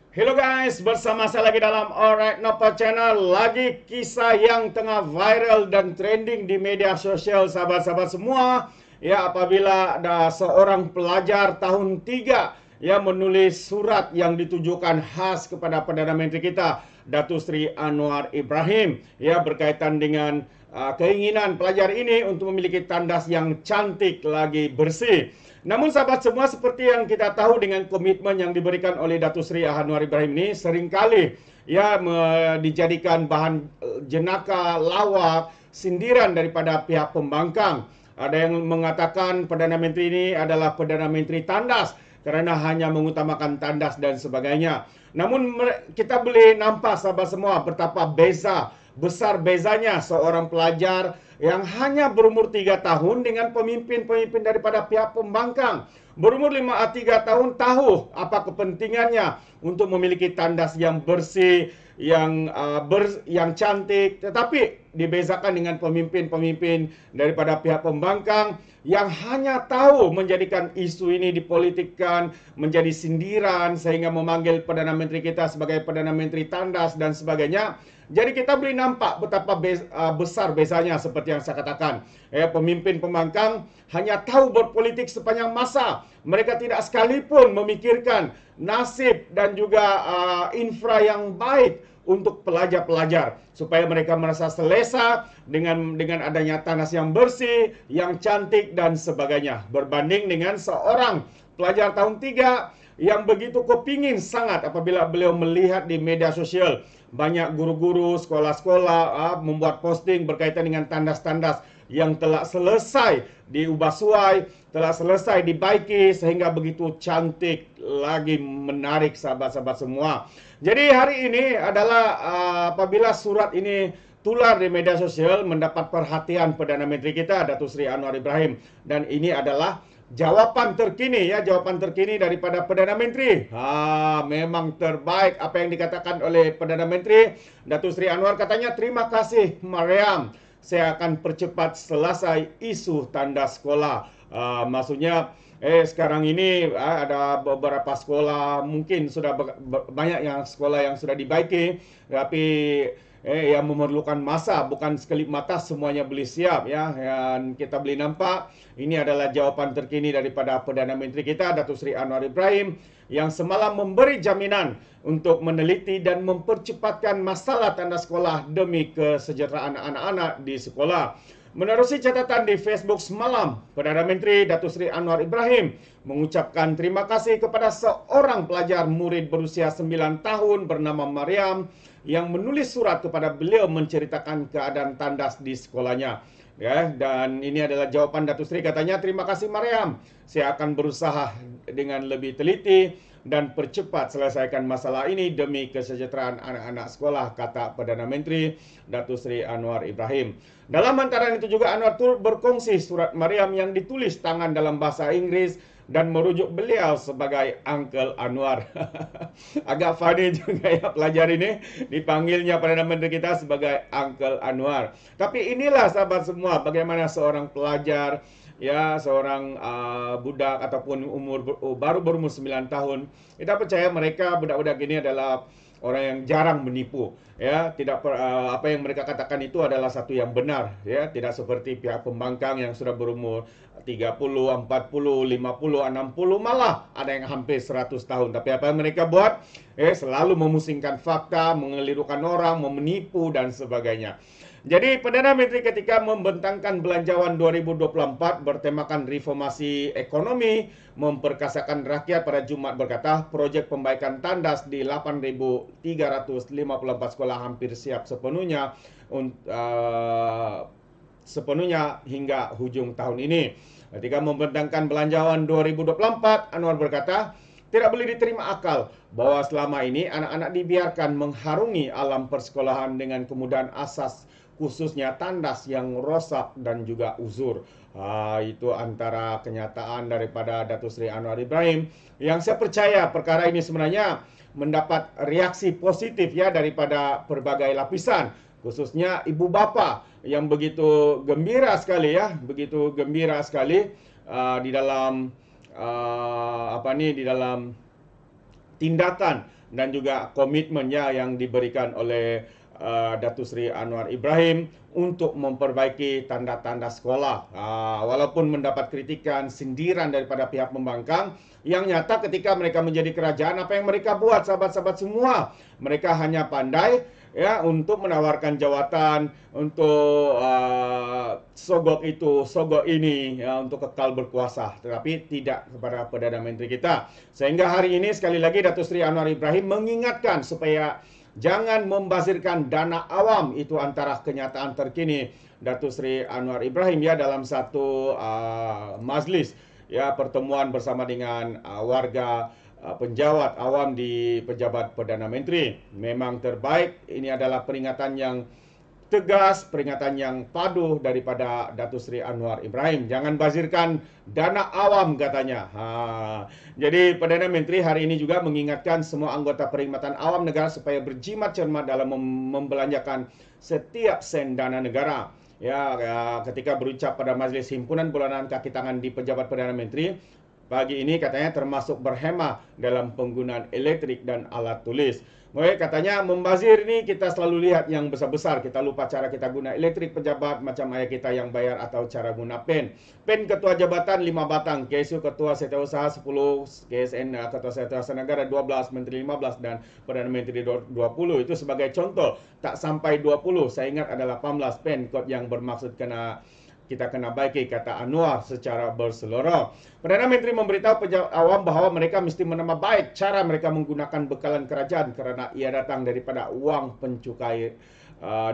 Hello guys, bersama saya lagi dalam Alright Nova Channel. Lagi kisah yang tengah viral dan trending di media sosial sahabat-sahabat semua. Ya, apabila ada seorang pelajar tahun 3 yang menulis surat yang ditujukan khas kepada Perdana Menteri kita, Datuk Seri Anwar Ibrahim, ya, berkaitan dengan keinginan pelajar ini untuk memiliki tandas yang cantik lagi bersih. Namun sahabat semua, seperti yang kita tahu dengan komitmen yang diberikan oleh Datuk Seri Anwar Ibrahim ini, seringkali ya dijadikan bahan jenaka, lawak, sindiran daripada pihak pembangkang. Ada yang mengatakan Perdana Menteri ini adalah Perdana Menteri tandas kerana hanya mengutamakan tandas dan sebagainya. Namun kita boleh nampak sahabat semua betapa besar bezanya seorang pelajar yang hanya berumur 3 tahun dengan pemimpin-pemimpin daripada pihak pembangkang. Berumur 3 tahun tahu apa kepentingannya untuk memiliki tandas yang bersih, yang cantik, tetapi dibezakan dengan pemimpin-pemimpin daripada pihak pembangkang yang hanya tahu menjadikan isu ini dipolitikkan, menjadi sindiran sehingga memanggil Perdana Menteri kita sebagai Perdana Menteri tandas dan sebagainya. Jadi kita boleh nampak betapa besar bezanya seperti yang saya katakan. Pemimpin pembangkang hanya tahu berpolitik sepanjang masa. Mereka tidak sekalipun memikirkan nasib dan juga infra yang baik untuk pelajar-pelajar supaya mereka merasa selesa dengan adanya tanah yang bersih, yang cantik dan sebagainya. Berbanding dengan seorang pelajar tahun 3 yang begitu kepingin sangat apabila beliau melihat di media sosial banyak guru-guru, sekolah-sekolah membuat posting berkaitan dengan tandas-tandas yang telah selesai diubah suai, telah selesai dibaiki sehingga begitu cantik lagi menarik sahabat-sahabat semua. Jadi hari ini adalah apabila surat ini tular di media sosial mendapat perhatian Perdana Menteri kita Datuk Seri Anwar Ibrahim, dan ini adalah jawapan terkini daripada Perdana Menteri. Memang terbaik apa yang dikatakan oleh Perdana Menteri Datuk Seri Anwar. Katanya, terima kasih Mariam, saya akan percepat selesai isu tanda sekolah. Maksudnya sekarang ini ada beberapa sekolah mungkin sudah banyak yang sekolah yang sudah dibaiki, tapi yang memerlukan masa, bukan sekelip mata semuanya boleh siap ya. Dan kita boleh nampak ini adalah jawapan terkini daripada Perdana Menteri kita Datuk Seri Anwar Ibrahim yang semalam memberi jaminan untuk meneliti dan mempercepatkan masalah tanda sekolah demi kesejahteraan anak-anak di sekolah. Menerusi catatan di Facebook semalam, Perdana Menteri Datuk Seri Anwar Ibrahim mengucapkan terima kasih kepada seorang pelajar murid berusia 9 tahun bernama Mariam yang menulis surat kepada beliau menceritakan keadaan tandas di sekolahnya. Ya, dan ini adalah jawapan Datuk Seri. Katanya, terima kasih Mariam, saya akan berusaha dengan lebih teliti dan percepat selesaikan masalah ini demi kesejahteraan anak-anak sekolah, kata Perdana Menteri Datuk Seri Anwar Ibrahim. Dalam hantaran itu juga Anwar turut berkongsi surat Mariam yang ditulis tangan dalam bahasa Inggeris dan merujuk beliau sebagai Uncle Anwar. Agak funny juga ya pelajar ini dipanggilnya Perdana Menteri kita sebagai Uncle Anwar. Tapi inilah sahabat semua bagaimana seorang pelajar, ya, seorang budak ataupun baru berumur 9 tahun. Kita percaya mereka budak-budak ini adalah orang yang jarang menipu, ya. Tidak apa yang mereka katakan itu adalah satu yang benar, ya. Tidak seperti pihak pembangkang yang sudah berumur 30, 40, 50, 60, malah ada yang hampir 100 tahun. Tapi apa yang mereka buat? Selalu memusingkan fakta, mengelirukan orang, menipu dan sebagainya. Jadi Perdana Menteri ketika membentangkan Belanjawan 2024 bertemakan reformasi ekonomi, memperkasakan rakyat pada Jumat berkata, projek pembaikan tandas di 8.354 sekolah hampir siap sepenuhnya hingga hujung tahun ini. Ketika membentangkan Belanjawan 2024, Anwar berkata, tidak boleh diterima akal bahwa selama ini anak-anak dibiarkan mengharungi alam persekolahan dengan kemudahan asas, khususnya tandas yang rosak dan juga uzur. Itu antara kenyataan daripada Datuk Seri Anwar Ibrahim yang saya percaya perkara ini sebenarnya mendapat reaksi positif ya daripada pelbagai lapisan, khususnya ibu bapa yang begitu gembira sekali ya, begitu gembira sekali di dalam di dalam tindakan dan juga komitmennya yang diberikan oleh Datuk Seri Anwar Ibrahim untuk memperbaiki tanda-tanda sekolah. Walaupun mendapat kritikan, sindiran daripada pihak pembangkang, yang nyata ketika mereka menjadi kerajaan, apa yang mereka buat, sahabat-sahabat semua? Mereka hanya pandai ya untuk menawarkan jawatan, untuk sogok itu, sogok ini, ya, untuk kekal berkuasa, tetapi tidak kepada Perdana Menteri kita. Sehingga hari ini sekali lagi Datuk Seri Anwar Ibrahim mengingatkan supaya jangan membazirkan dana awam. Itu antara kenyataan terkini Datuk Seri Anwar Ibrahim ya dalam satu majlis ya pertemuan bersama dengan warga penjawat awam di pejabat Perdana Menteri. Memang terbaik, ini adalah peringatan yang tegas, peringatan yang padu daripada Datuk Seri Anwar Ibrahim. Jangan bazirkan dana awam katanya. Jadi Perdana Menteri hari ini juga mengingatkan semua anggota perkhidmatan awam negara supaya berjimat cermat dalam membelanjakan setiap sen dana negara. Ya, ketika berucap pada Majlis Himpunan Bulanan Kaki Tangan di Pejabat Perdana Menteri, pagi ini katanya termasuk berhemah dalam penggunaan elektrik dan alat tulis. Baik, katanya membazir ni kita selalu lihat yang besar-besar. Kita lupa cara kita guna elektrik pejabat macam ayah kita yang bayar atau cara guna pen. Pen ketua jabatan 5 batang, KSU ketua setiausaha 10, KSN ketua setiausaha negara 12, menteri 15 dan Perdana Menteri 20. Itu sebagai contoh. Tak sampai 20, saya ingat ada 18 pen kod yang bermaksud kita kena baiki, kata Anwar secara berseluruh. Perdana Menteri memberitahu pejabat awam bahawa mereka mesti menambah baik cara mereka menggunakan bekalan kerajaan kerana ia datang daripada wang pencukai,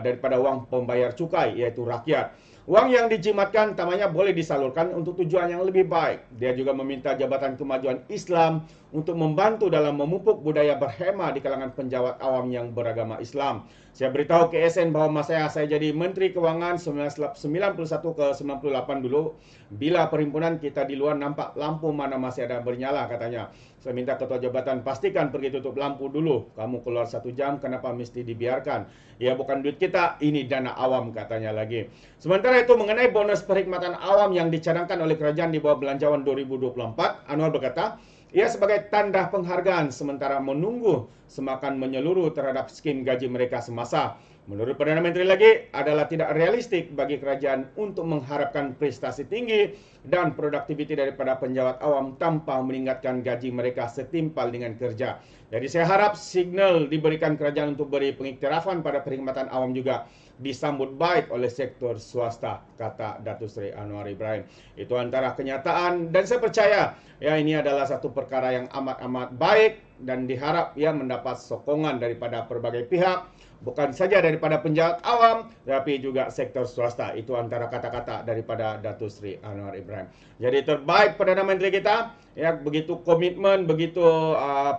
daripada wang pembayar cukai, iaitu rakyat. Wang yang dijimatkan tamanya boleh disalurkan untuk tujuan yang lebih baik. Dia juga meminta Jabatan Kemajuan Islam untuk membantu dalam memupuk budaya berhemah di kalangan penjawat awam yang beragama Islam. Saya beritahu KSN bahawa masa saya jadi Menteri Kewangan 91 ke 98 dulu, bila perhimpunan kita di luar nampak lampu mana masih ada bernyala katanya. Saya minta ketua jabatan pastikan pergi tutup lampu dulu. Kamu keluar 1 jam, kenapa mesti dibiarkan? Ya bukan duit kita, ini dana awam katanya lagi. Sementara itu mengenai bonus perkhidmatan awam yang dicadangkan oleh kerajaan di bawah belanjawan 2024, Anwar berkata, ia sebagai tanda penghargaan sementara menunggu semakan menyeluruh terhadap skim gaji mereka semasa. Menurut Perdana Menteri lagi, adalah tidak realistik bagi kerajaan untuk mengharapkan prestasi tinggi dan produktiviti daripada penjawat awam tanpa meningkatkan gaji mereka setimpal dengan kerja. Jadi saya harap signal diberikan kerajaan untuk beri pengiktirafan pada perkhidmatan awam juga disambut baik oleh sektor swasta, kata Datuk Seri Anwar Ibrahim. Itu antara kenyataan dan saya percaya ya ini adalah satu perkara yang amat-amat baik dan diharap ya mendapat sokongan daripada berbagai pihak, bukan saja daripada penjawat awam tapi juga sektor swasta. Itu antara kata-kata daripada Datuk Seri Anwar Ibrahim. Jadi terbaik Perdana Menteri kita ya, begitu komitmen, begitu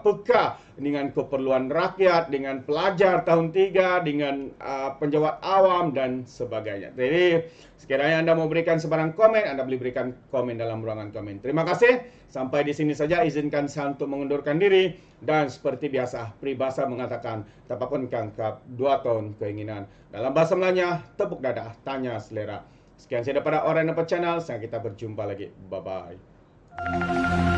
peka dengan keperluan rakyat, dengan pelajar tahun 3, dengan penjawat awam dan sebagainya. Jadi sekiranya Anda mau berikan sebarang komen, Anda boleh berikan komen dalam ruangan komen. Terima kasih. Sampai di sini saja, izinkan saya untuk mengundurkan diri. Dan seperti biasa, peribahasa mengatakan, tapapun kangkap 2 tahun keinginan. Dalam bahasa Melayunya, tepuk dada, tanya selera. Sekian saya daripada Orang Nampak Channel. Sampai kita berjumpa lagi. Bye-bye.